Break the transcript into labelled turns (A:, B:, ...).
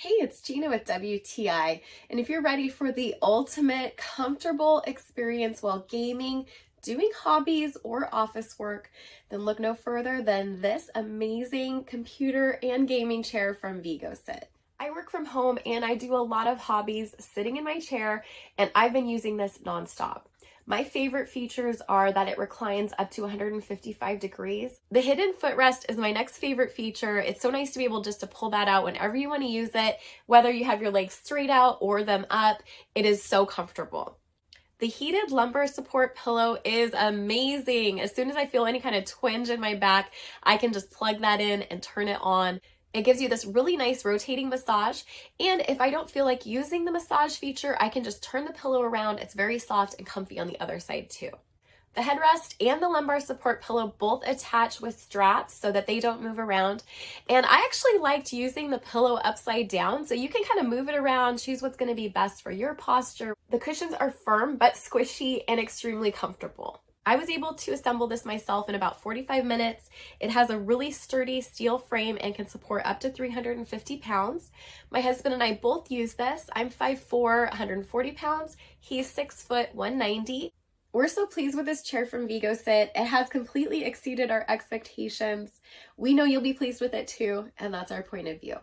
A: Hey, it's Gina with WTI, and if you're ready for the ultimate comfortable experience while gaming, doing hobbies, or office work, then look no further than this amazing computer and gaming chair from Vigosit. I work from home and I do a lot of hobbies sitting in my chair, and I've been using this nonstop. My favorite features are that it reclines up to 155 degrees. The hidden footrest is my next favorite feature. It's so nice to be able just to pull that out whenever you want to use it, whether you have your legs straight out or them up. It is so comfortable. The heated lumbar support pillow is amazing. As soon as I feel any kind of twinge in my back, I can just plug that in and turn it on. It gives you this really nice rotating massage, and if I don't feel like using the massage feature, I can just turn the pillow around. It's very soft and comfy on the other side too. The headrest and the lumbar support pillow both attach with straps so that they don't move around. And I actually liked using the pillow upside down, so you can kind of move it around, choose what's going to be best for your posture. The cushions are firm but squishy and extremely comfortable. I was able to assemble this myself in about 45 minutes. It has a really sturdy steel frame and can support up to 350 pounds. My husband and I both use this. I'm 5'4", 140 pounds. He's 6 foot, 190. We're so pleased with this chair from Vigosit. It has completely exceeded our expectations. We know you'll be pleased with it too, and that's our point of view.